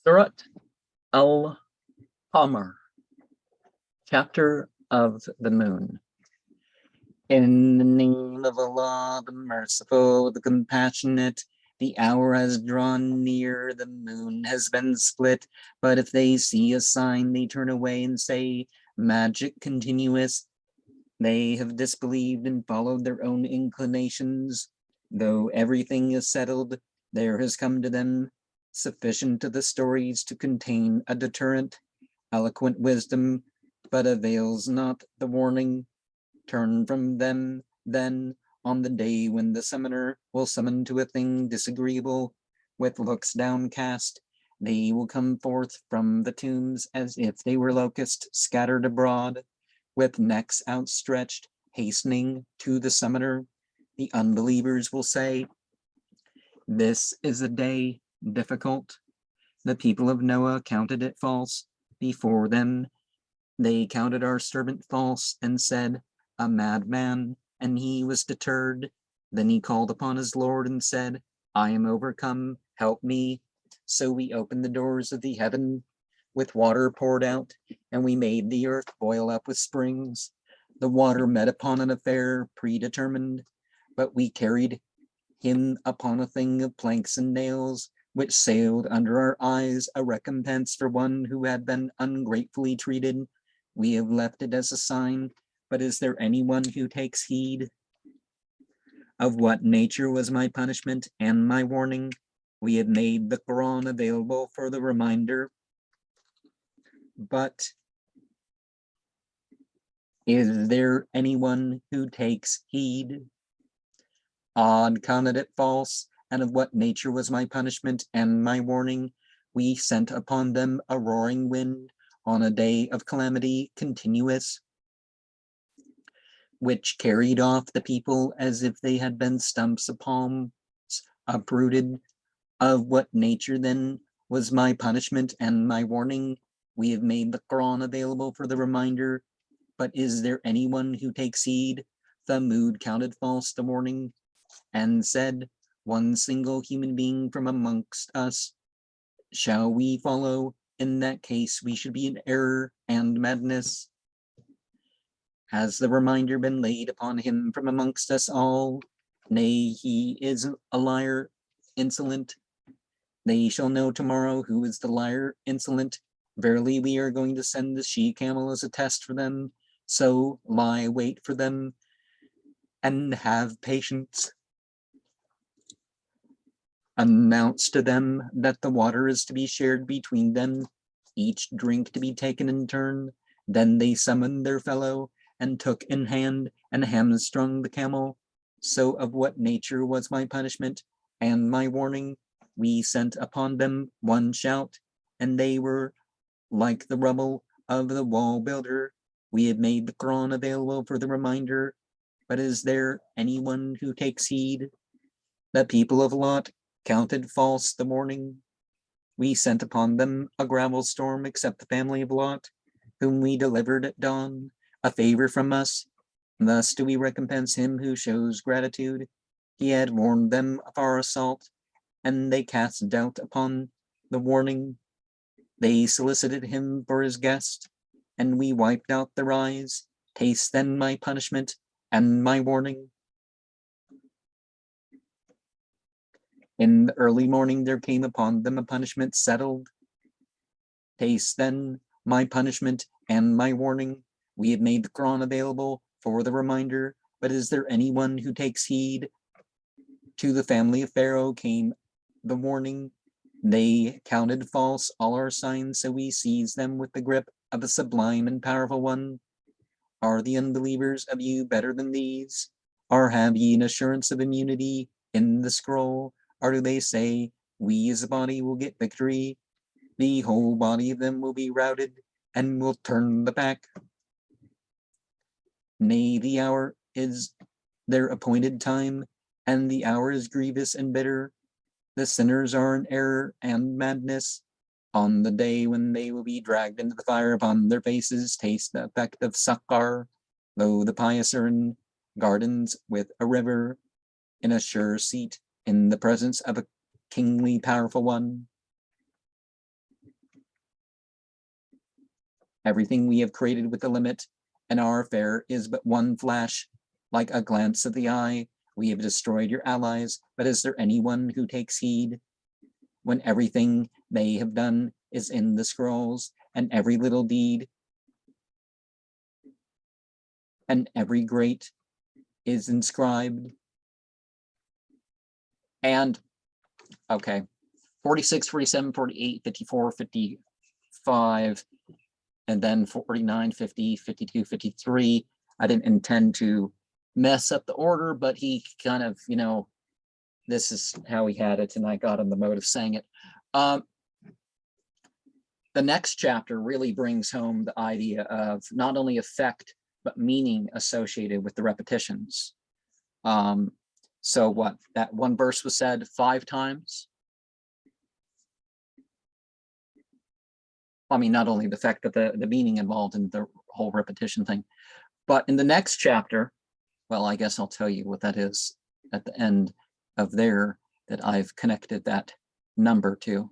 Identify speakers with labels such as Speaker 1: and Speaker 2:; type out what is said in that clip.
Speaker 1: Surat al-Qamar, Chapter of the Moon. In the name of Allah, the Merciful, the Compassionate, the hour has drawn near, the moon has been split, but if they see a sign, they turn away and say, magic continuous. They have disbelieved and followed their own inclinations. Though everything is settled, there has come to them sufficient of the stories to contain a deterrent, eloquent wisdom, but avails not the warning. Turn from them, then, on the day when the summoner will summon to a thing disagreeable, with looks downcast, they will come forth from the tombs as if they were locusts scattered abroad, with necks outstretched, hastening to the summoner. The unbelievers will say, this is a day difficult. The people of Noah counted it false. Before them, they counted our servant false and said, a madman, and he was deterred. Then he called upon his Lord and said, I am overcome, help me. So we opened the doors of the heaven, with water poured out, and we made the earth boil up with springs. The water met upon an affair predetermined, but we carried him upon a thing of planks and nails, which sailed under our eyes, a recompense for one who had been ungratefully treated. We have left it as a sign, but is there anyone who takes heed? Of what nature was my punishment and my warning? We have made the Qur'an available for the reminder, but is there anyone who takes heed? Odd counted it false, and of what nature was my punishment and my warning? We sent upon them a roaring wind on a day of calamity continuous, which carried off the people as if they had been stumps of palms uprooted. Of what nature then was my punishment and my warning? We have made the Qur'an available for the reminder, but is there anyone who takes heed? Thamud counted false the warning and said, one single human being from amongst us shall we follow? In that case, we should be in error and madness. Has the reminder been laid upon him from amongst us all? Nay, he is a liar, insolent. They shall know tomorrow who is the liar, insolent. Verily, we are going to send the she-camel as a test for them. So lie wait for them and have patience. Announce to them that the water is to be shared between them, each drink to be taken in turn. Then they summoned their fellow and took in hand and hamstrung the camel. So of what nature was my punishment and my warning? We sent upon them one shout, and they were like the rubble of the wall builder. We have made the Qur'an available for the reminder, but is there anyone who takes heed? The people of Lot counted false the morning. We sent upon them a gravel storm, except the family of Lot, whom we delivered at dawn, a favor from us. Thus do we recompense him who shows gratitude. He had warned them of our assault, and they cast doubt upon the warning. They solicited him for his guest, and we wiped out their eyes. Taste then my punishment and my warning. In the early morning there came upon them a punishment settled. Taste then my punishment and my warning. We have made the Qur'an available for the reminder, but is there anyone who takes heed? To the family of Pharaoh came the warning. They counted false all our signs, so we seized them with the grip of a sublime and powerful one. Are the unbelievers of you better than these? Or have ye an assurance of immunity in the scroll? Or do they say, we as a body will get victory? The whole body of them will be routed and will turn the back. Nay, the hour is their appointed time, and the hour is grievous and bitter. The sinners are in error and madness. On the day when they will be dragged into the fire upon their faces, taste the effect of Saqar, though the pious are in gardens with a river, in a sure seat, in the presence of a kingly powerful one. Everything we have created with the limit, and our affair is but one flash, like a glance of the eye. We have destroyed your allies, but is there anyone who takes heed? When everything they have done is in the scrolls, and every little deed, and every great is inscribed. And, okay, 46, 47, 48, 54, 55, and then 49, 50, 52, 53. I didn't intend to mess up the order, but he kind of, you know, this is how he had it, and I got in the mode of saying it. The next chapter really brings home the idea of not only effect, but meaning associated with the repetitions. So what, that one verse was said 5 times? I mean, not only the fact that the meaning involved in the whole repetition thing, but in the next chapter, well, I guess I'll tell you what that is at the end of there, that I've connected that number to.